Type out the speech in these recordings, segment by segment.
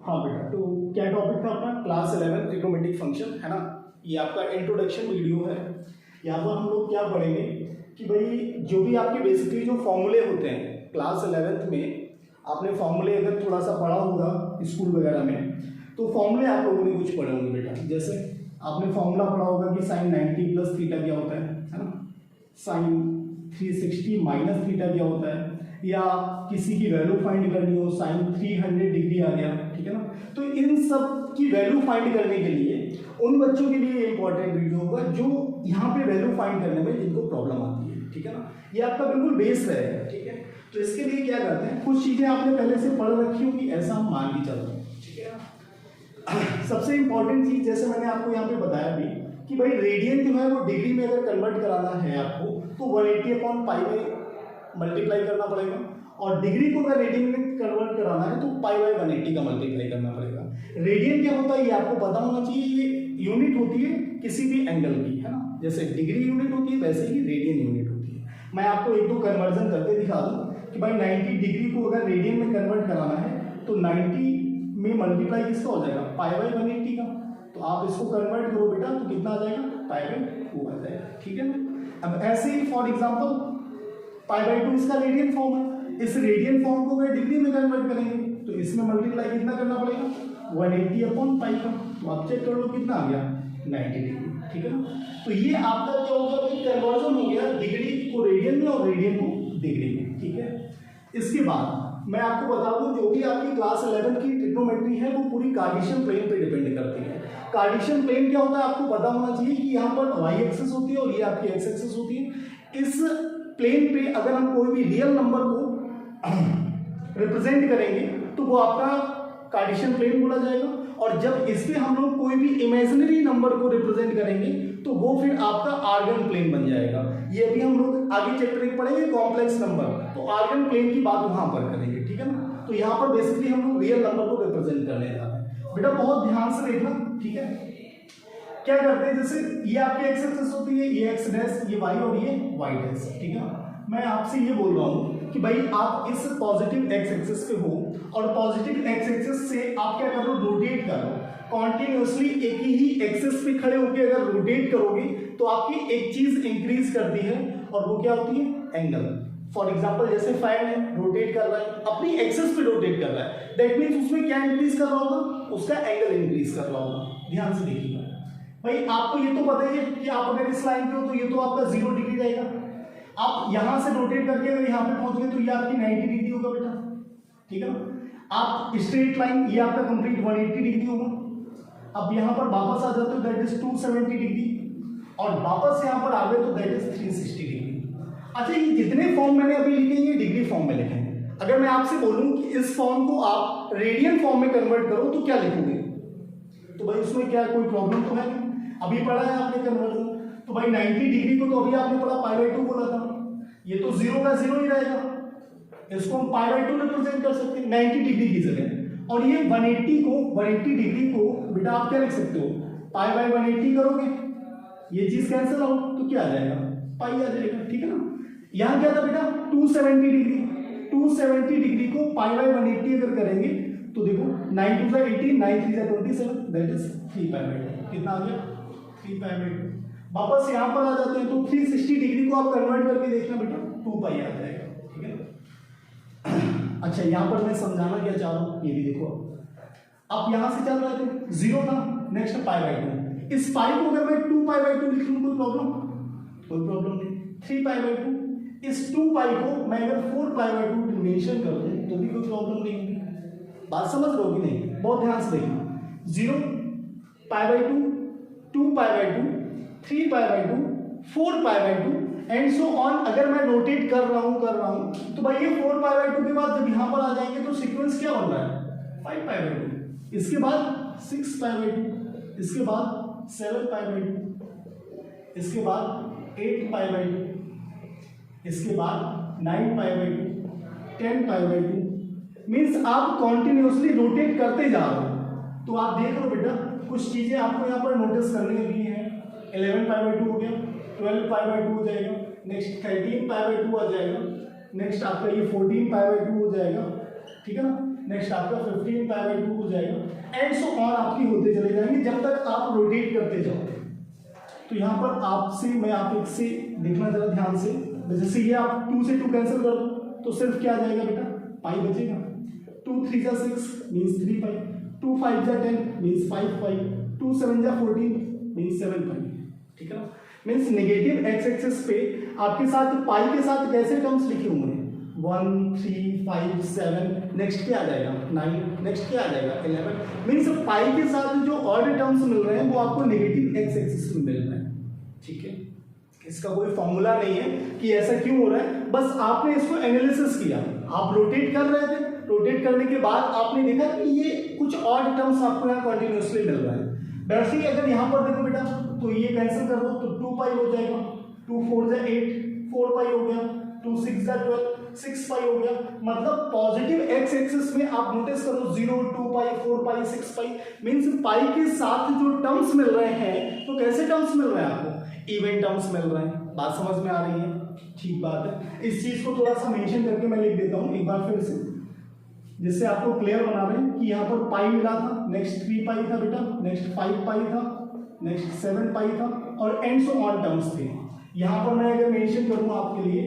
हाँ बेटा, तो क्या टॉपिक था अपना? क्लास 11 ट्रिग्नोमेट्रिक फंक्शन, है ना। ये आपका इंट्रोडक्शन वीडियो है। यहाँ पर हम लोग क्या पढ़ेंगे कि भाई जो भी आपके बेसिकली जो फॉर्मूले होते हैं क्लास 11th में, आपने फॉर्मूले अगर थोड़ा सा पढ़ा होगा स्कूल वगैरह में, तो फॉर्मूले आप लोगों ने कुछ पढ़े होंगे बेटा। जैसे आपने फॉर्मूला पढ़ा होगा कि साइन 90 प्लस थीटा क्या होता है ना, साइन 360 माइनस थीटा क्या होता है, या किसी की वैल्यू फाइंड करनी हो साइन 300 डिग्री आ गया, ठीक है ना। तो इन सब की वैल्यू फाइंड करने के लिए उन बच्चों के लिए इंपॉर्टेंट वीडियो होगा जो यहाँ पे वैल्यू फाइंड करने में जिनको प्रॉब्लम आती है, ठीक है ना। ये आपका बिल्कुल बेस रहेगा, ठीक है। तो इसके लिए क्या करते हैं, कुछ चीजें आपने पहले से पढ़ रखी होगी, ऐसा हम मान के चलते हैं, ठीक है ना। सबसे इंपॉर्टेंट चीज जैसे मैंने आपको यहाँ पे बताया भी कि भाई रेडियन जो है वो डिग्री में अगर कन्वर्ट कराना है आपको तो 180/पाई में मल्टीप्लाई करना पड़ेगा, और डिग्री को अगर रेडियन में कन्वर्ट कराना है तो पाई/180 का मल्टीप्लाई करना पड़ेगा। रेडियन क्या होता है ये आपको पता होना चाहिए, ये यूनिट होती है किसी भी एंगल की, है ना। जैसे डिग्री यूनिट होती है वैसे ही रेडियन यूनिट होती है। मैं आपको एक दो कन्वर्जन करके दिखा दूं कि भाई 90 डिग्री को अगर रेडियन में कन्वर्ट कराना है तो 90 में मल्टीप्लाई किसका हो जाएगा, पाई/180 का। तो आप इसको कन्वर्ट करो बेटा तो कितना आ जाएगा, पाई/2 आ जाएगा, ठीक है ना। अब ऐसे ही फॉर एग्जांपल पाई/2 इसका रेडियन फॉर्म है, इस रेडियन फॉर्म को अगर डिग्री में कन्वर्ट करेंगे तो इसमें मल्टीप्लाई कितना करना पड़ेगा, 180/पाई का। तो आप चेक कर लो कितना आ गया, 90 डिग्री, ठीक है ना। तो ये आपका क्या हो गया, कन्वर्जन हो गया डिग्री को रेडियन में और रेडियन को डिग्री में, ठीक है। इसके बाद मैं आपको बता दूं जो भी आपकी क्लास 11 की ट्रिग्नोमेट्री है वो पूरी कार्टेशियन प्लेन पे डिपेंड करती है। कार्टेशियन प्लेन क्या होता है आपको पता होना चाहिए कि यहाँ पर y एक्सिस होती है और ये आपकी x एक्सिस होती है। इस प्लेन पे अगर हम कोई भी रियल नंबर को रिप्रेजेंट करेंगे तो वो आपका कार्टेशियन प्लेन बोला जाएगा, और जब इस पे हम लोग कोई भी इमेजिनरी नंबर को रिप्रेजेंट करेंगे तो वो फिर आपका आर्गन प्लेन बन जाएगा। ये भी हम लोग आगे चैप्टर में पढ़ेंगे कॉम्प्लेक्स नंबर, तो आर्गन प्लेन की बात वहां पर करेंगे, ठीक है ना। तो यहाँ पर बेसिकली हम लोग रियल नंबर को रिप्रेजेंट करने जा रहे हैं। बेटा बहुत ध्यान से देखना, ठीक है। क्या करते हैं, जैसे ये आपकी एक्स एक्सिस होती है, ये एक्स डैश, ये वाई और ये वाई डैश, ठीक है। मैं आपसे ये बोल रहा हूँ कि भाई आप इस पॉजिटिव एक्स एक्सिस पे हो और पॉजिटिव एक्स एक्सिस से आप क्या करो, रोटेट करो कॉन्टिन्यूसली एक ही एक्सिस पे खड़े होकर अगर रोटेट करोगे तो आपकी एक चीज इंक्रीज करती है और वो क्या होती है, एंगल। फॉर एग्जांपल जैसे फैन है, रोटेट कर रहा है, अपनी एक्सिस पे रोटेट कर रहा है, दैट मींस उसमें क्या इंक्रीज कर रहा होगा, उसका एंगल इंक्रीज कर रहा होगा। ध्यान से देखिएगा भाई, आपको ये तो पता ही है कि आप अगर इस लाइन पे हो तो ये तो आपका 0 डिग्री रहेगा। आप यहां से रोटेट करके अगर यहाँ पे पहुंच गए तो ये आपकी 90 डिग्री होगा बेटा, ठीक है ना। आप स्ट्रेट लाइन, ये आपका कंप्लीट 180 डिग्री होगा। अब यहाँ पर वापस आ जाते हो दैट इज 270 डिग्री, और वापस यहाँ पर आ गए तो दैट इज 360 डिग्री। अच्छा, ये जितने फॉर्म मैंने अभी लिखे ये डिग्री फॉर्म में लिखे हैं। अगर मैं आपसे बोलूं कि इस फॉर्म को आप रेडियन फॉर्म में कन्वर्ट करो तो क्या लिखोगे, तो भाई उसमें क्या कोई प्रॉब्लम तो है नहीं, अभी पढ़ा है आपने कन्वर्जन। तो भाई 90 डिग्री को तो अभी आपने पढ़ा पाई/2 बोला था, ये तो 0 का 0 ही रहेगा, इसको हम पाई/2 रिप्रेजेंट कर सकते हैं 90 डिग्री की जगह। और ये 180 डिग्री को बेटा आप क्या लिख सकते हो, पाई/180 करोगे, ये चीज कैंसिल आउट तो क्या आ जाएगा, पाई आ जाएगा, ठीक है ना। यहाँ क्या था बेटा 270 डिग्री, 270 डिग्री को पाई/180 अगर करेंगे तो देखो 9 2 18, 9 3 27, दैट इज 3π/2। कितना आ गया, 3π/2। वापस यहाँ पर आ जाते हैं तो 360 डिग्री को आप कन्वर्ट करके देखना बेटा 2π आ जाएगा, ठीक है ना। अच्छा, यहाँ पर मैं समझाना क्या चाह रहा हूँ ये भी देखो। आप यहाँ से चल रहे थे 0 था, नेक्स्ट पाई/2, इस पाई को अगर मैं 2π/2 लिख लूँ कोई प्रॉब्लम नहीं। 3π/2, इस 2π को मैं अगर 4π/2 मेंशन कर दूं तो भी कोई प्रॉब्लम नहीं होगी। बात समझ रहे हो कि नहीं, बहुत ध्यान से देखना। 0 π/2, 2π/2, 3π/2, 4π/2 एंड सो ऑन। अगर मैं रोटेट कर रहा हूं तो भाई ये 4π/2 के बाद जब यहां पर आ जाएंगे तो सीक्वेंस क्या बन रहा है, 5π/2, इसके बाद 6π/2, इसके बाद 7π/2, इसके बाद 8π/2, इसके बाद 9π/2, 10π/2। मीन्स आप कॉन्टिन्यूसली रोटेट करते जा रहे हो। तो आप देख लो बेटा कुछ चीजें आपको यहाँ पर नोटिस करनी भी है। 11π/2 हो गया, 12π/2 हो जाएगा, नेक्स्ट 13π/2 आ जाएगा, नेक्स्ट आपका ये 14π/2 हो जाएगा, ठीक है ना। नेक्स्ट आपका 15 पाई बाई 2 हो जाएगा, एंड सो ऑन आपकी होते चले जाएंगे जब तक आप रोटेट करते जाओ। तो यहाँ पर आपसे मैं आप एक से देखना जरा ध्यान से, जैसे ये आप 2 से 2 कैंसिल कर दो तो सिर्फ क्या आ जाएगा बेटा, पाई बचेगा। 2 3 जा 6 मीन्स 3 पाई, 2 5 जा 10 मीन्स 5 पाई, 2 7 जा 14 मीन्स 7 पाई। ठीक है ना, मीन्स नेगेटिव एक्स एक्सिस पे आपके साथ पाई के साथ कैसे टर्म्स लिखे होंगे, 1 3 5 7, नेक्स्ट क्या आ जाएगा 9, नेक्स्ट क्या आ जाएगा 11। मीन्स पाई के साथ जो ऑड टर्म्स मिल रहे हैं वो आपको नेगेटिव एक्स एक्सिस में मिल रहे हैं। ठीक है, इसका कोई फॉर्मूला नहीं है कि ऐसा क्यों हो रहा है, बस आपने इसको एनालिसिस किया। आप रोटेट कर रहे थे, रोटेट करने के बाद आपने देखा कि ये कुछ ऑड टर्म्स आपको यहाँ कंटिन्यूअसली मिल रहा है। वैसे ही अगर यहाँ पर देखो बेटा तो ये कैंसिल कर दो तो 2 पाई हो जाएगा, 2 4 जा 8 4 पाई हो गया, 2 6 जा 12 6 पाई हो गया। मतलब पॉजिटिव एक्स एक्सिस में आप नोटिस करो 0 2 पाई 4 पाई 6 पाई, मीन्स पाई के साथ जो टर्म्स मिल रहे हैं तो कैसे टर्म्स मिल रहे हैं आपको, इवन टर्म्स मिल रहे हैं। बात समझ में आ रही है, ठीक बात है। इस चीज को थोड़ा सा मेंशन करके मैं लिख देता हूं एक बार फिर से, जिससे आपको क्लियर बना रहे हैं कि यहाँ पर पाई मिला था, नेक्स्ट 3 पाई था बेटा, नेक्स्ट 5 पाई था, नेक्स्ट 7 पाई था और एंड सो ऑन टर्म्स थे। यहाँ पर मैं अगर मेंशन करूँ आपके लिए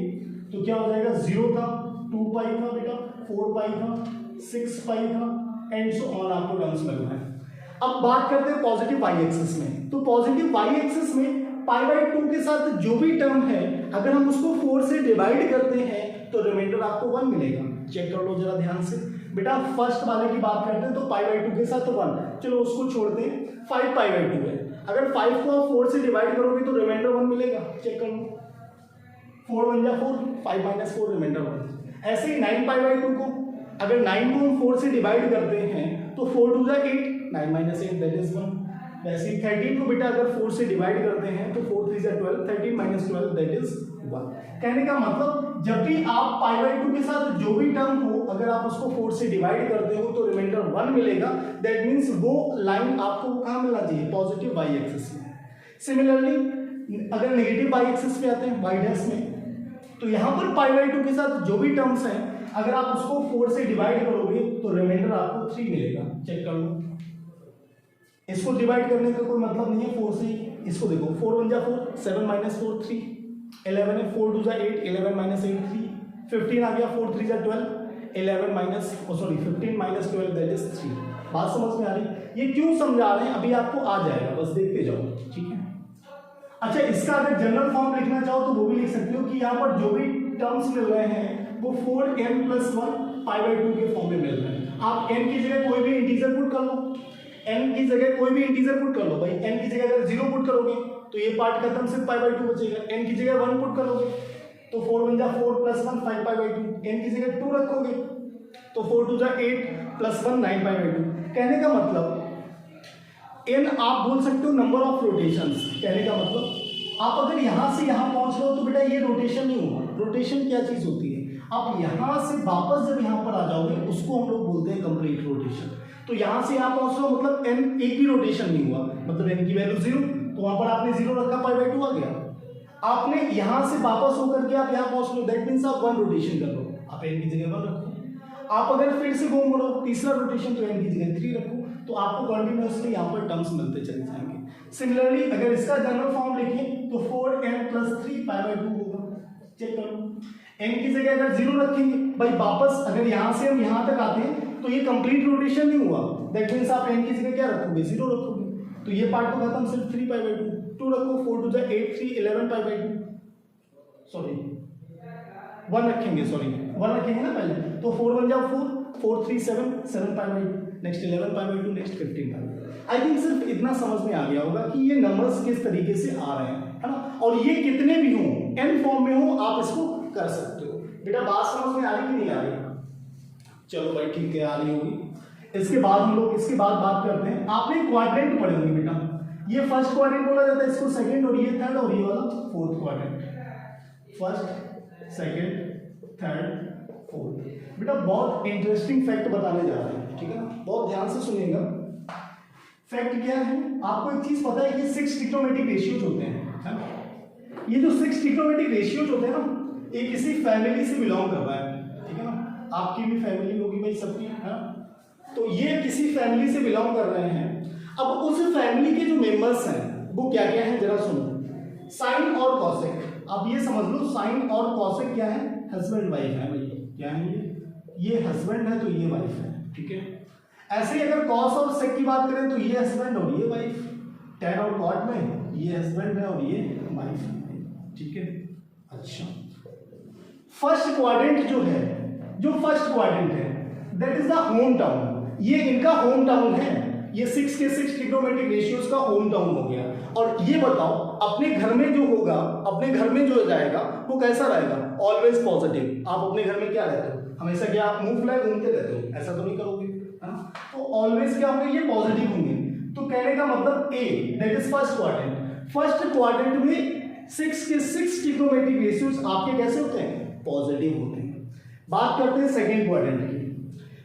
तो क्या हो जाएगा, 0 था, 2 पाई था बेटा, 4 पाई था, 6 पाई था, एंड सो ऑन आपको टर्म्स मिल रहा है। अब बात करते हैं पॉजिटिव वाई एक्सिस में। तो पॉजिटिव वाई एक्सिस में पाई बाई 2 के साथ जो भी टर्म है अगर हम उसको 4 से डिवाइड करते हैं तो रिमाइंडर आपको 1 मिलेगा। चेक कर लो जरा ध्यान से बेटा, फर्स्ट वाले की बात करते हैं तो पाई बाई 2 के साथ 1, चलो उसको छोड़ते हैं, 5 पाई बाई 2 है। अगर 5 को आप 4 से डिवाइड करोगे तो रिमाइंडर 1 मिलेगा। चेक कर लो, 4 1 जा 4, 5 माइनस 4 रिमाइंडर 1। ऐसे ही 9 पाई बाई 2 को अगर 9 को हम 4 से डिवाइड करते हैं तो 4 2 जा 8, 9 माइनस 8 दैट इज 1। वैसे ही 13 को बेटा अगर 4 से डिवाइड करते हैं तो 4 3 जा 12, 13 माइनस 12 दैट इज 1। कहने का मतलब जब भी आप पाई बाई 2 के साथ जो भी टर्म हो अगर आप उसको 4 से डिवाइड करते हो तो रिमाइंडर 1 मिलेगा। दैट मीन्स वो लाइन आपको कहाँ मिलना चाहिए, पॉजिटिव वाई एक्सिस में। सिमिलरली अगर नेगेटिव वाई एक्सिस पे आते हैं वाई डैश में, तो यहाँ पर पाई बाई 2 के साथ जो भी टर्म्स हैं अगर आप उसको 4 से डिवाइड करोगे तो रिमाइंडर आपको 3 मिलेगा। चेक कर लो, इसको डिवाइड करने का कोई मतलब नहीं है 4 से, इसको देखो 4 1 जा 4, 7 माइनस 4 3, 11 है, 4 2 जा 8, 11 माइनस 8 3, 15 आ गया, 4 3 जा 12, 11 माइनस 15 माइनस 12 दैट इज 3। बात समझ में आ रही है, ये क्यों समझा रहे हैं अभी आपको आ जाएगा, बस देखते जाओ। ठीक है, अच्छा इसका अगर जनरल फॉर्म लिखना चाहो तो वो भी लिख सकते हो कि यहाँ पर जो भी टर्म्स मिल रहे हैं वो 4n + 1 पाई बाई 2 के फॉर्म में मिल रहे हैं। आप n की जगह कोई भी इंटीजर पुट कर लो, n की जगह कोई भी इंटीजर पुट कर लो भाई, n की जगह अगर 0 पुट करोगे तो ये पार्ट खत्म, सिर्फ पाई बाई 2 बचेगा। n की जगह 1 पुट करोगे तो 4 1 जा 4 + 1 5 पाई बाई 2, n की जगह 2 रखोगे तो 4 2 जा 8 + 1 9 पाई बाई 2। कहने का मतलब n आप बोल सकते हो नंबर ऑफ रोटेशंस। कहने का मतलब आप अगर यहां से यहां पहुंच रहे हो तो बेटा ये रोटेशन नहीं होगा। रोटेशन क्या चीज होती है, आप यहां से वापस जब यहां पर आ जाओगे उसको हम लोग बोलते हैं कंप्लीट रोटेशन। तो यहां से यहां पहुंच रहे हो मतलब n एक भी रोटेशन नहीं हुआ, मतलब n की वैल्यू 0, तो वहां पर आपने 0 रखा, पाई बाई 2 आ गया। आपने यहां से वापस होकर के आप यहां पहुंच रहे हो, दैट मींस आप 1 रोटेशन कर लो, आप n की जगह 1 रखो। आप अगर फिर से घूम रहे हो तीसरा रोटेशन तो n की जगह 3 रखो, तो आपको कंटिन्यूअसली यहाँ पर टर्म्स मिलते चले जाएंगे। सिमिलरली अगर इसका जनरल फॉर्म लिखें तो 4n + 3 पाई बाई 2 होगा। चेक करो, n की जगह अगर 0 रखेंगे भाई, वापस अगर यहाँ से हम यहाँ तक आते हैं तो ये कंप्लीट रोटेशन नहीं हुआ। दैट मींस आप n की जगह क्या रखोगे, 0 रखोगे, तो ये पार्ट तो खत्म, सिर्फ 3 पाई बाई 2, 2 रखो, 4 2 जा 8 3 11 पाई बाई 2, सॉरी 1 रखेंगे, सॉरी 1 रखेंगे ना पहले, तो 4 1 जा 4, 4 3 7 7 pi by 2, next 11 pi by 2, next 15 pi by 2। I think सिर्फ इतना समझ में आ गया होगा कि ये नंबर्स किस तरीके से आ रहे हैं, है ना, और ये कितने भी हों, n फॉर्म में हो आप इसको कर सकते हो। बेटा बात समझ में आ रही कि नहीं आ रही? चलो भाई ठीक है, आ रही होगी। इसके बाद हम लोग इसके बाद बात करते हैं, आपने क्वाड्रेंट पढ़े होंगे बेटा, ये फर्स्ट क्वाड्रेंट बोला जाता है इसको, सेकंड और ये थर्ड और ये वाला fourth quadrant, first second third fourth. बेटा बहुत इंटरेस्टिंग फैक्ट बताने जा रहे हैं, ठीक है ना, बहुत ध्यान से सुनिएगा। फैक्ट क्या है, आपको एक चीज पता है कि 6 ट्रिग्नोमेट्रिक रेशियोज होते हैं, है ना? ये जो 6 ट्रिग्नोमेट्रिक रेशियोज होते हैं ना, ये किसी फैमिली से बिलोंग कर रहा है, ठीक है ना, आपकी भी फैमिली होगी भाई सबकी, है ना, तो ये किसी फैमिली से बिलोंग कर रहे हैं। अब उस फैमिली के जो मेंबर्स हैं वो क्या क्या है जरा सुनो। साइन और कॉसेक, अब ये समझ लो साइन और कॉसेक क्या है, हस्बैंड वाइफ है भाई। क्या है ये हस्बैंड है तो ये वाइफ है, ठीक है। ऐसे ही अगर कॉस और सेक की बात करें तो ये हस्बैंड और ये वाइफ, टैन और कॉट में ये हस्बैंड है और ये वाइफ है, ठीक है। अच्छा, फर्स्ट क्वाड्रेंट जो है, जो फर्स्ट क्वाड्रेंट है that is the home town, ये इनका होम टाउन है। ये 6 के 6 ट्रिग्नोमेट्रिक रेशियोज का होम टाउन हो गया। और ये बताओ अपने घर में जो होगा, अपने घर में जो जाएगा वो कैसा रहेगा, ऑलवेज पॉजिटिव। आप अपने घर में क्या रहते हो, हमेशा क्या मुंह फुलाए घूमते रहते हो, ऐसा तो नहीं करोगे, है ना। तो ऑलवेज क्या होंगे, ये पॉजिटिव होंगे। तो कहने का मतलब uh that is first quadrant. First quadrant में 6 के 6 ट्रिग्नोमेट्रिक रेशियोज आपके कैसे होते हैं, पॉजिटिव होते हैं। बात करते हैं सेकंड क्वाड्रेंट की।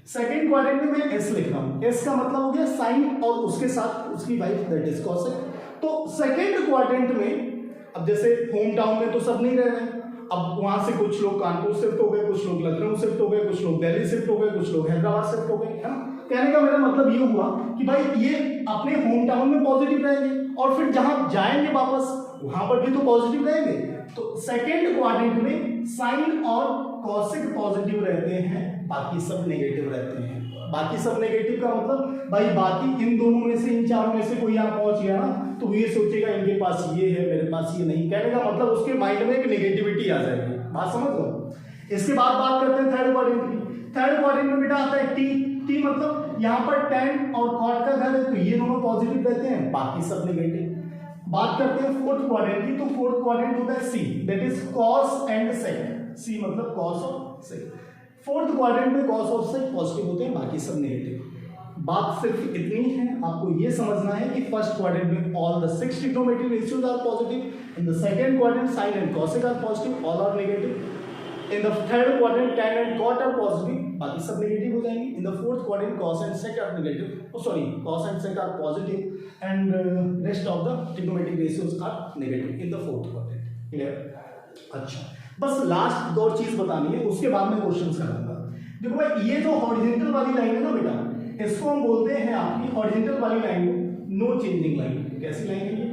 सेकंड क्वाड्रेंट में मैं एस लिख रहा हूं, एस का मतलब हो गया साइन और उसके साथ उसकी वाइफ दैट इज कॉसेक। तो सेकंड क्वाड्रेंट में अब जैसे होम टाउन में तो सब नहीं रह रहे, अब वहां से कुछ लोग कानपुर शिफ्ट हो गए, कुछ लोग लखनऊ शिफ्ट हो गए, कुछ लोग दिल्ली शिफ्ट हो गए, कुछ लोग हैदराबाद शिफ्ट हो गए, है ना। कहने का मेरा मतलब ये हुआ कि भाई ये अपने होम टाउन में पॉजिटिव रहेंगे और फिर जहां जाएंगे वापस वहां पर भी तो पॉजिटिव रहेंगे। तो सेकंड क्वाड्रेंट में साइन और कॉसेक पॉजिटिव रहते हैं, बाकी सब नेगेटिव रहते हैं। बाकी सब नेगेटिव का मतलब भाई बाकी इन दोनों में से, इन चारों में से कोई यहाँ पहुंच गया ना तो ये सोचेगा इनके पास ये है मेरे पास ये नहीं। कहने का मतलब उसके माइंड में एक नेगेटिविटी आ जाएगी, बात समझ लो। इसके बाद बात करते हैं थर्ड क्वाड्रेंट की। थर्ड क्वाड्रेंट में बेटा आता है टी। टी मतलब यहाँ पर टैन और कॉट का घर है तो ये दोनों पॉजिटिव रहते हैं, बाकी सब नेगेटिव। बात करते हैं फोर्थ क्वाड्रेंट की। तो फोर्थ क्वाड्रेंट होता है see that is cos and sec. See मतलब कॉस और सेक। फोर्थ क्वाड्रेंट में कॉस और सेक पॉजिटिव होते हैं, बाकी सब नेगेटिव। बात सिर्फ इतनी है, आपको ये समझना है कि फर्स्ट क्वाड्रेंट में all the 6 trigonometric ratios are positive, in the second quadrant sine and cosec are positive, all are negative, in the third quadrant tan and cot are positive, बाकी सब नेगेटिव हो जाएंगे, in the fourth quadrant cos and sec are negative, sorry cos and sec are positive and rest of the trigonometric ratios are negative in the fourth quadrant. Clear? अच्छा, बस last दो चीज बतानी है, उसके बाद मैं क्वेश्चंस कराऊंगा। देखो भाई ये जो हॉरिजॉन्टल वाली लाइन है ना बेटा, इसको हम बोलते हैं आपकी हॉरिजॉन्टल वाली लाइन को नो चेंजिंग लाइन। कैसी लाइन है ये?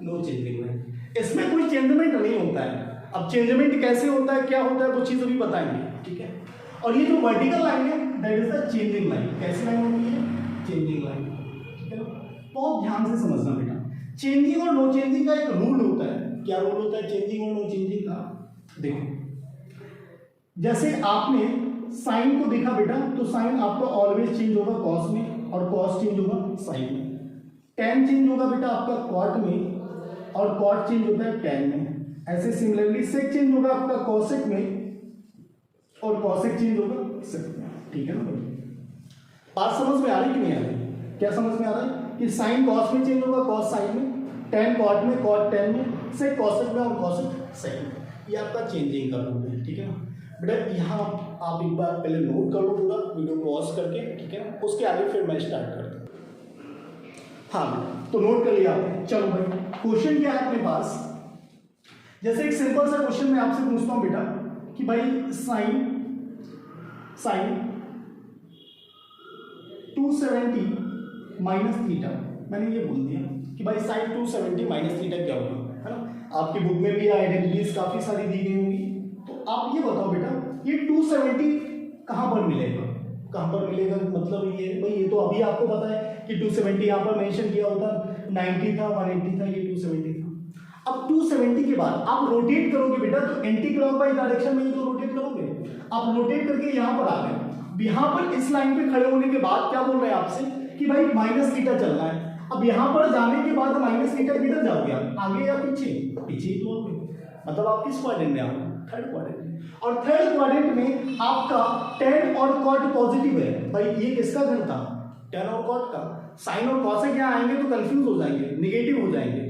No changing line. इसमें कोई चेंजमेंट नहीं होता है। अब चेंजमेंट कैसे होता है, क्या होता है, वो चीज अभी बताएंगे, ठीक है। और ये जो वर्टिकल लाइन है that is the changing line. कैसी लाइन होती है? चेंजिंग लाइन, ठीक है ना। बहुत ध्यान से समझना बेटा, चेंजिंग और नो चेंजिंग का एक रूल होता है। क्या रूल होता है चेंजिंग और नो चेंजिंग का? देखो जैसे आपने साइन को देखा बेटा, तो साइन आपका ऑलवेज चेंज होगा कॉस में और कॉस चेंज होगा साइन में। टैन चेंज होगा बेटा आपका कॉट में और कॉट चेंज होता है टैन में। ऐसे सिमिलरली सेक चेंज होगा आपका कॉसेक में और कॉसेक चेंज होगा सेक में, ठीक है ना। बात समझ में आ रही कि नहीं आ रही? क्या समझ में आ रहा है कि साइन कॉस में चेंज होगा, कॉस साइन में, टैन कॉट में, कॉट टैन में, सेक कॉसेक में और कॉसेक सेक में। ये आपका चेंजिंग का रूल है, ठीक है ना बेटा। यहाँ आप एक बार पहले नोट कर लो पूरा वीडियो पॉज करके, ठीक है ना। उसके आगे फिर मैं स्टार्ट करता हूँ। हाँ तो नोट कर लिया आपने। चलो भाई क्वेश्चन क्या है अपने पास। जैसे एक सिंपल सा क्वेश्चन मैं आपसे पूछता हूँ बेटा कि भाई साइन 270 माइनस थीटा, मैंने ये बोल दिया कि भाई साइन 270 माइनस थीटा क्या होगा, है ना। आपकी बुक में भी आइडेंटिटीज काफी सारी दी गई होंगी। तो आप ये बताओ बेटा ये 270 कहाँ पर मिलेगा? कहाँ पर मिलेगा मतलब ये भाई, ये तो अभी आपको पता है कि 270 यहाँ पर मेंशन किया होता, 90 था, 180 था, ये 270 था। अब 270 के बाद आप रोटेट करोगे बेटा, तो एंटी क्लॉकवाइज डायरेक्शन में ही तो रोटेट करोगे। आप रोटेट करके यहाँ पर आ गए। यहाँ पर इस लाइन पे खड़े होने के बाद क्या बोल रहे हैं आपसे कि भाई माइनस थीटा चलना है। अब यहाँ पर जाने के बाद माइनस थीटा किधर जाओगे आप, आगे या पीछे? पीछे ही तो आओगे। मतलब आप किस क्वाड्रेंट में आओगे? थर्ड क्वाड्रेंट में। और थर्ड क्वाड्रेंट में आपका टैन और कॉट पॉजिटिव है। भाई ये किसका घर था? टैन और कॉट का। साइन और कॉस से क्या आएंगे तो कंफ्यूज हो जाएंगे, नेगेटिव हो जाएंगे।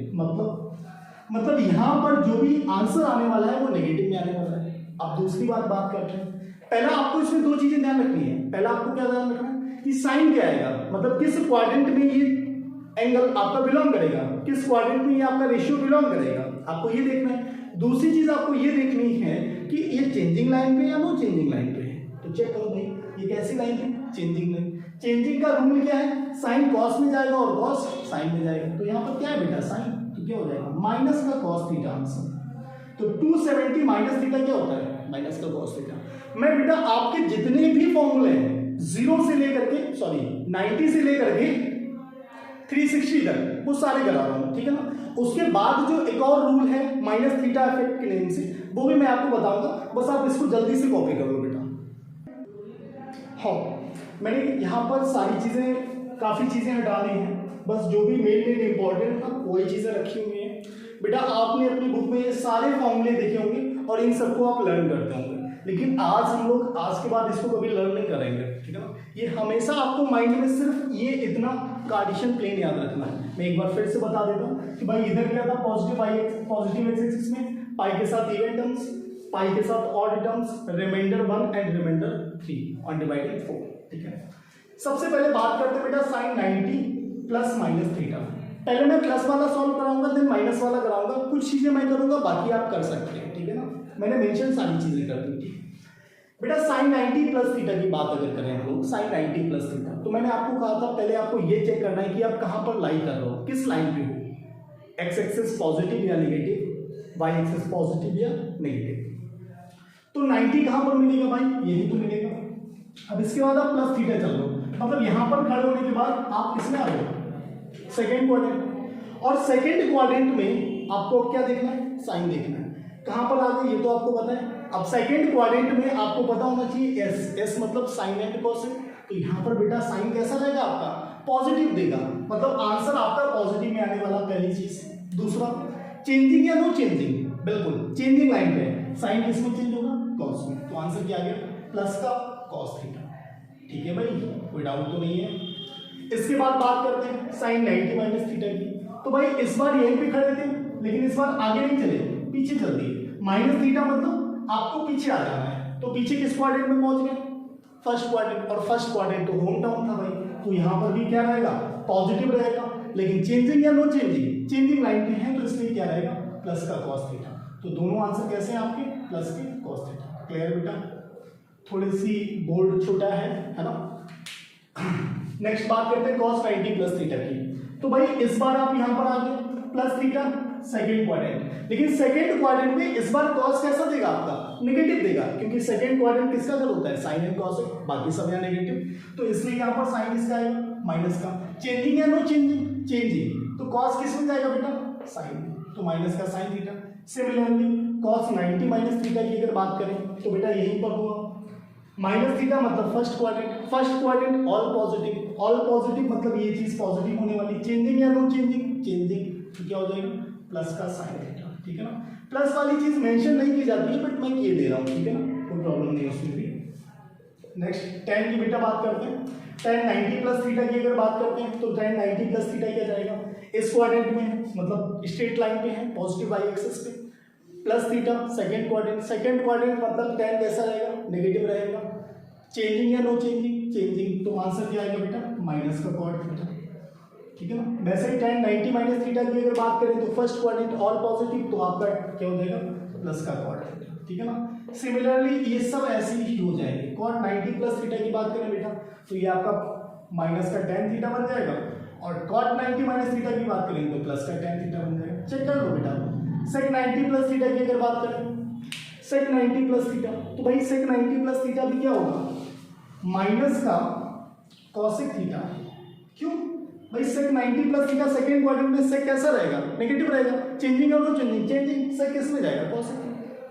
मतलब यहाँ पर जो भी आंसर आने वाला है वो नेगेटिव में आने वाला है। अब दूसरी बात करते हैं। पहला आपको इसमें दो चीजें ध्यान रखनी है। पहला आपको क्या ध्यान रखना है कि साइन क्या आएगा, मतलब किस क्वाड्रेंट में ये एंगल आपका बिलोंग करेगा, किस क्वाड्रेंट में ये आपका रेशियो बिलोंग करेगा, आपको ये देखना है। दूसरी चीज आपको ये देखनी है कि ये चेंजिंग लाइन पे या नो चेंजिंग लाइन पे है। तो चेक करो भाई ये कैसी लाइन है? Changing line. चेंजिंग का रूल क्या है, साइन कॉस में जाएगा और कॉस साइन में जाएगा। तो यहाँ पर क्या है बेटा, साइन, तो क्या हो जाएगा माइनस का कॉस थीटा आंसर। तो 270 माइनस थीटा क्या होता है, माइनस का कॉस थीटा। मैं बेटा आपके जितने भी फॉर्मूले हैं 0 से लेकर के 90 से लेकर के 360 तक वो सारे करा रहा हूँ, ठीक है ना। उसके बाद जो एक और रूल है माइनस थीटा इफेक्ट के नेम से, वो भी मैं आपको बताऊंगा, बस आप इसको जल्दी से कॉपी कर लो बेटा। हाँ, मैंने यहाँ पर सारी चीज़ें, काफ़ी चीज़ें हटा दी हैं, बस जो भी मेन इंपॉर्टेंट था वही चीज़ें रखी हुई हैं। बेटा आपने अपनी बुक में सारे फॉर्मूले देखे होंगे और इन सबको आप लर्न करते होंगे, लेकिन आज हम लोग आज के बाद इसको कभी लर्न नहीं करेंगे, ठीक है ना। ये हमेशा आपको माइंड में सिर्फ ये इतना कार्टेशियन प्लेन याद रखना है। मैं एक बार फिर से बता देता हूँ कि भाई इधर क्या था, पॉजिटिव एक्स एक्सिस में पाई के साथ इवन टर्म्स, पाई के साथ odd terms, remainder 1 and remainder 3 on divided 4, ठीक है। सबसे पहले बात करते हैं बेटा साइन 90 प्लस माइनस थीटा। पहले मैं प्लस वाला सॉल्व कराऊंगा, देन माइनस वाला कराऊंगा, कुछ चीजें मैं करूंगा, बाकी आप कर सकते हैं, ठीक है ना। मैंने मेंशन सारी चीजें कर दी थी। बेटा साइन 90 प्लस थीटा की बात अगर करें हम लोग, साइन 90 प्लस थीटा, तो मैंने आपको कहा था पहले आपको ये चेक करना है कि आप कहां पर लाई कर रहे हो, किस लाइन पे हो, एक्स एक्सिस पॉजिटिव या नेगेटिव, वाई एक्सिस पॉजिटिव या नेगेटिव। तो 90 कहां पर मिलेगा भाई, यही तो मिलेगा। अब इसके बाद आप प्लस थीटा चल लो, मतलब यहां पर खड़े होने के बाद आप किसमें आ रहे हो, सेकेंड क्वाड्रेंट। और सेकेंड क्वाड्रेंट में आपको क्या देखना है, साइन देखना है। कहां पर आ गए ये तो आपको पता है। अब सेकेंड क्वाड्रेंट में आपको पता होना चाहिए एस, एस मतलब साइन एंड कोसेक। तो यहाँ पर बेटा साइन कैसा रहेगा आपका, पॉजिटिव देगा, मतलब आंसर आपका पॉजिटिव में आने वाला, पहली चीज। दूसरा, चेंजिंग या नो चेंजिंग, बिल्कुल चेंजिंग लाइन पे साइन किसमें चेंज होगा, कॉस में। तो आंसर क्या आ गया, प्लस का कॉस थीटा, ठीक है भाई, कोई डाउट तो नहीं है। इसके बाद बात करते हैं साइन 90 माइनस थीटा की। तो भाई इस बार यहीं पे खड़े थे, लेकिन इस बार आगे नहीं चले, पीछे चल दिए। माइनस थीटा मतलब आपको पीछे आ जाना है, तो पीछे किस क्वाड्रेंट में पहुंच गए, फर्स्ट क्वाड्रेंट। और फर्स्ट क्वाड्रेंट तो होम टाउन था भाई, तो यहाँ पर भी क्या रहेगा, पॉजिटिव रहेगा। लेकिन चेंजिंग या नो चेंजिंग, चेंजिंग लाइन पे है, तो इसलिए क्या रहेगा, प्लस का कॉस थीटा। तो दोनों आंसर कैसे हैं आपके, प्लस के कॉस थीटा। क्लियर बेटा, थोड़ी सी बोर्ड छोटा है ना। नेक्स्ट बात करते हैं cos 90 प्लस थीटा की। तो भाई इस बार आप यहां पर आ गए, प्लस थीटा सेकेंड क्वाड्रेंट, लेकिन सेकेंड क्वाड्रेंट में इस बार cos कैसा देगा आपका, नेगेटिव देगा, क्योंकि सेकेंड क्वाड्रेंट किसका घर होता है, साइन एंड cos, बाकी सब यहाँ नेगेटिव। तो इसलिए यहाँ पर साइन किसका आएगा, माइनस का। चेंजिंग या नो चेंजिंग, चेंजिंग, तो cos किस में जाएगा बेटा, साइन, तो माइनस का sine theta. Similarly cos 90 minus theta की अगर बात करें तो बेटा यहीं पर हुआ, माइनस थीटा मतलब फर्स्ट क्वाड्रेंट ऑल पॉजिटिव मतलब ये चीज पॉजिटिव होने वाली। चेंजिंग या नो चेंजिंग, चेंजिंग, तो क्या हो जाएगा, प्लस का साइन थीटा, ठीक है ना। प्लस वाली चीज मेंशन नहीं की जाती है, बट मैं ये दे रहा हूँ, ठीक है ना, कोई प्रॉब्लम नहीं है उसमें भी। नेक्स्ट tan की बेटा बात करते हैं, tan 90 प्लस थीटा की अगर बात करते हैं तो tan 90 प्लस थीटा क्या जाएगा, इस क्वाड्रेंट में है, मतलब स्ट्रेट लाइन पे है, पॉजिटिव वाई एक्सिस पे, प्लस थीटा सेकेंड क्वाड्रेंट मतलब tan कैसा रहेगा, नेगेटिव रहेगा। चेंजिंग या नो चेंजिंग, चेंजिंग, तो आंसर क्या आएगा बेटा, माइनस का कॉट थीटा, ठीक है ना। वैसे ही tan 90 माइनस थीटा की अगर बात करें तो फर्स्ट क्वाड्रेंट ऑल पॉजिटिव, तो आपका क्या हो जाएगा, प्लस का कॉट थीटा, ठीक है ना। सिमिलरली ये सब ऐसे ही हो जाएंगे। cot 90 प्लस थीटा की बात करें बेटा तो ये आपका माइनस का tan थीटा बन जाएगा, और cot 90 माइनस थीटा की बात करें तो प्लस का tan थीटा बन जाएगा। चेक कर लो बेटा। sec 90 प्लस थीटा की अगर बात करें, sec 90 प्लस थीटा, तो भाई sec 90 प्लस थीटा भी क्या होगा, माइनस का cosec थीटा। क्यों भाई, sec 90 plus theta second quadrant में sec कैसा रहेगा, नेगेटिव रहेगा। चेंजिंग और नो चेंजिंग, चेंजिंग sec किस में जाएगा, cosec,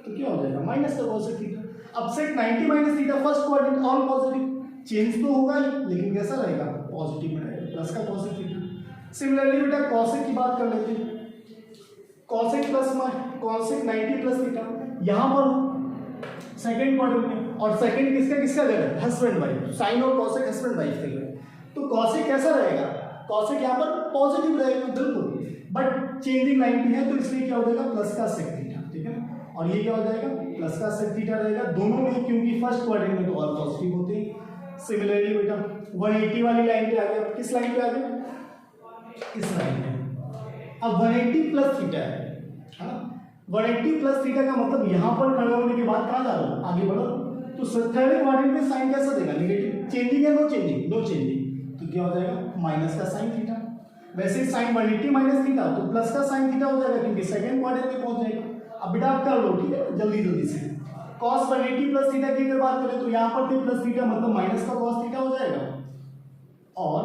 तो क्या हो जाएगा, माइनस का cosec थीटा। अब sec 90 minus theta first quadrant all positive, change तो होगा ही, लेकिन कैसा रहेगा, पॉजिटिव में रहेगा, प्लस का cosec थीटा। सिमिलरली बेटा cosec की बात कर लेते हैं, cosec 90 प्लस थीटा, यहाँ पर सेकंड क्वाड्रेंट में, और सेकंड किसका घर है, हस्बैंड वाइफ, साइन और cosec हस्बैंड वाइफ के लिए, तो cosec कैसा रहेगा, cosec यहाँ पर पॉजिटिव रहेगा बिल्कुल, बट चेंजिंग लाइन पे है तो इसलिए क्या हो जाएगा, प्लस का sec थीटा, ठीक है ना। और ये क्या हो जाएगा, प्लस का sec थीटा रहेगा दोनों में, क्योंकि फर्स्ट क्वाड्रेंट में तो ऑल पॉजिटिव होते हैं। सिमिलरली बेटा 180 वाली लाइन पे आ गया, किस लाइन पे आ गया, इस लाइन पे। अब 180 प्लस थीटा है ना, 180 प्लस थीटा का मतलब यहाँ पर खड़ा होने के बाद कहाँ जा रहा हूँ, आगे बढ़ो, तो थर्ड क्वाड्रेंट में साइन कैसा देगा, नेगेटिव। चेंजिंग या नो चेंजिंग, नो चेंजिंग, तो क्या हो जाएगा माइनस का साइन थीटा। वैसे साइन 180 माइनस थीटा तो प्लस का साइन थीटा हो जाएगा क्योंकि सेकंड क्वाड्रेंट में पहुंच जाएगा। अब बेटा आप कर लो, ठीक है, जल्दी जल्दी से। cos 180 प्लस थीटा की अगर बात करें तो यहाँ पर थे प्लस थीटा मतलब माइनस का cos थीटा हो जाएगा, और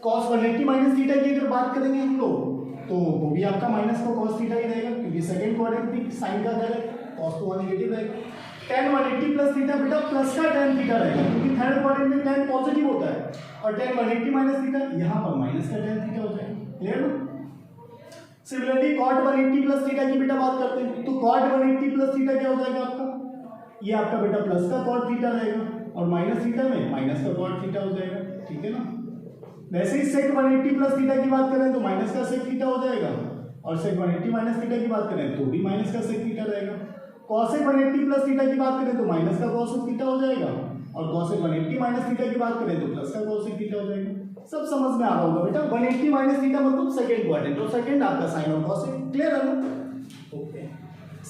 cos 180 माइनस थीटा की अगर बात करेंगे हम लोग तो वो भी आपका माइनस का cos थीटा ही रहेगा क्योंकि सेकंड क्वाड्रेंट भी साइन का क्या है cos तो नेगेटिव रहेगा। tan 180 प्लस थीटा बेटा प्लस का tan थीटा रहेगा क्योंकि थर्ड क्वाड्रेंट में tan पॉजिटिव होता है, और tan 180 माइनस थीटा यहाँ पर माइनस का tan थीटा हो जाएगा। क्लियर ना? सिमिलरली cot 180 प्लस थीटा की बेटा बात करते हैं तो cot 180 प्लस थीटा क्या हो जाएगा आपका, ये आपका बेटा प्लस का cot थीटा रहेगा और माइनस थीटा में माइनस का cot थीटा हो जाएगा। ठीक है ना? वैसे ही sec 180 प्लस थीटा की बात करें तो माइनस का sec थीटा हो जाएगा, और sec 180 माइनस थीटा की बात करें तो भी माइनस का sec थीटा रहेगा। cosec 180 प्लस थीटा की बात करें तो माइनस का cosec थीटा हो जाएगा, और cosec 180 माइनस थीटा की बात करें तो प्लस का cosec थीटा हो जाएगा। सब समझ में आ रहा होगा बेटा। 180 माइनस थीटा मतलब सेकंड क्वाड्रेंट, और सेकंड आपका साइन और cosec। क्लियर है ना? ओके।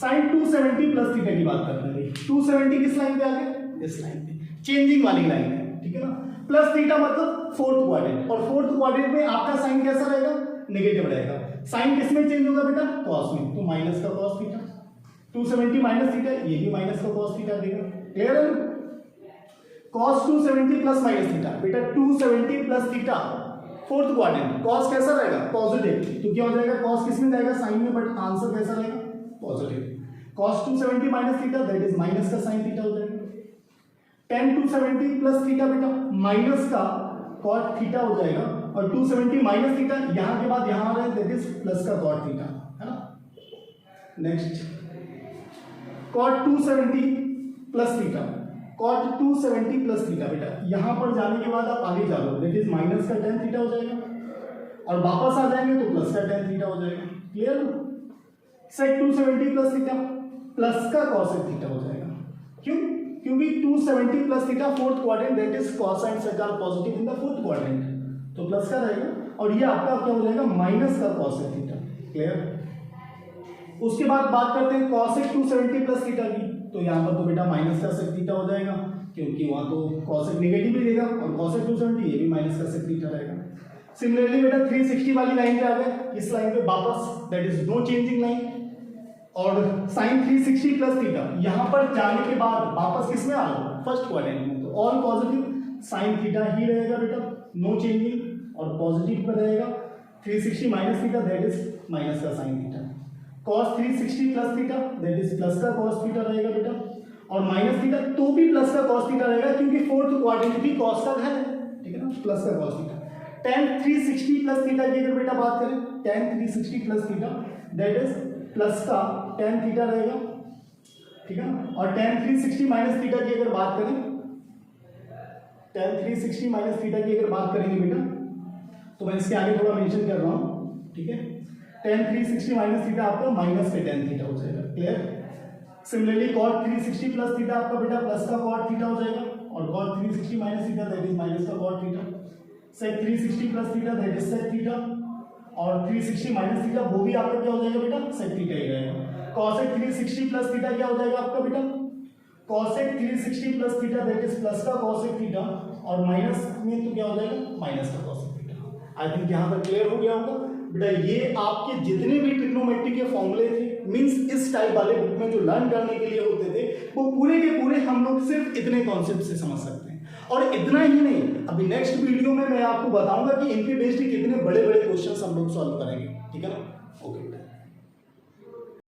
साइन 270 प्लस थीटा की बात करते हैं। 270 किस लाइन पे आ गए? इस लाइन पे, चेंजिंग वाली लाइन है। ठीक है ना? प्लस थीटा मतलब फोर्थ क्वाड्रेंट, और फोर्थ क्वाड्रेंट में आपका साइन कैसा रहेगा? नेगेटिव रहेगा। साइन किस में चेंज होगा बेटा? cos में, तो माइनस का cos थीटा। 270 माइनस थीटा, ये भी माइनस का cos थीटा देगा। क्लियर है? cos 270 प्लस माइनस थीटा बेटा 270 plus theta fourth quadrant, cos कैसा रहेगा? पॉजिटिव, तो क्या हो जाएगा? cos किस में जाएगा? साइन में, बट आंसर कैसा रहेगा? Positive. cos 270 minus theta that is minus का साइन थीटा हो जाएगा। tan 270 प्लस थीटा बेटा माइनस का cot थीटा हो जाएगा, और 270 माइनस थीटा यहां के बाद यहां आ रहा है दैट इज प्लस का cot थीटा, है ना? Next cot 270 plus theta, cot 270 plus theta बेटा यहां पर जाने के बाद आप आगे जा लो दैट इज माइनस का tan थीटा हो जाएगा, और वापस आ जाएंगे तो प्लस का tan थीटा हो जाएगा। Clear? sec 270 plus theta plus का cosec थीटा हो जाएगा। क्यों? क्योंकि 270 plus theta fourth quadrant that is cosine sec are positive in the fourth quadrant, तो प्लस का रहेगा, और ये आपका क्या हो जाएगा? माइनस का cosec थीटा। क्लियर? उसके बाद बात करते हैं cosec 270 प्लस थीटा की, तो यहाँ पर तो बेटा माइनस का sec थीटा हो जाएगा क्योंकि वहां तो cosec नेगेटिव ही देगा, और cosec 270 ये भी माइनस का sec थीटा रहेगा। सिमिलरली बेटा 360 वाली लाइन पे आ गए, इस लाइन पे वापस that is no changing line, और साइन 360 प्लस थीटा यहां पर जाने के बाद वापस किस में आ रहा है? फर्स्ट क्वाड्रेंट में, तो ऑल पॉजिटिव साइन थीटा ही रहेगा बेटा, नो चेंजिंग, और पॉजिटिव पर रहेगा 360 minus theta that is minus का sine theta. cos 360 plus theta that is plus का cos थीटा रहेगा बेटा, और माइनस थीटा तो भी प्लस का cos थीटा रहेगा क्योंकि फोर्थ क्वाड्रेंट भी cos का है। ठीक है ना? प्लस का cos theta. tan 360 plus theta की अगर बेटा बात करें, tan 360 plus theta that is plus का tan थीटा रहेगा। ठीक है ना? और tan 360 माइनस थीटा की अगर बात करें, tan 360 माइनस थीटा की अगर बात करेंगे बेटा तो मैं इसके आगे थोड़ा मेंशन कर रहा हूं। ठीक है? tan 360 माइनस थीटा आपका माइनस का tan थीटा हो जाएगा। Clear? Similarly cot 360 plus theta आपका बेटा प्लस का cot थीटा हो जाएगा, और cot 360 minus theta that is minus का cot theta. sec 360 plus theta that is sec theta, और 360 माइनस थीटा वो भी आपका क्या हो जाएगा बेटा? sec थीटा ही रहेगा। cosec 360 प्लस थीटा क्या हो जाएगा आपका बेटा? cosec 360 plus theta that is plus का cosec थीटा, और माइनस में तो क्या हो जाएगा? माइनस का cosec थीटा। आई थिंक यहाँ पर क्लियर हो गया होगा बेटा। ये आपके जितने भी ट्रिग्नोमेट्री के फॉर्मूले थे, मींस इस टाइप वाले बुक में जो लर्न करने के लिए होते थे, वो पूरे के पूरे हम लोग सिर्फ इतने कॉन्सेप्ट से समझ सकते हैं। और इतना ही नहीं, अभी नेक्स्ट वीडियो में मैं आपको बताऊंगा कि इनके बेस्ड कितने बड़े बड़े क्वेश्चन हम लोग सॉल्व करेंगे। ठीक है ना? ओके बेटा।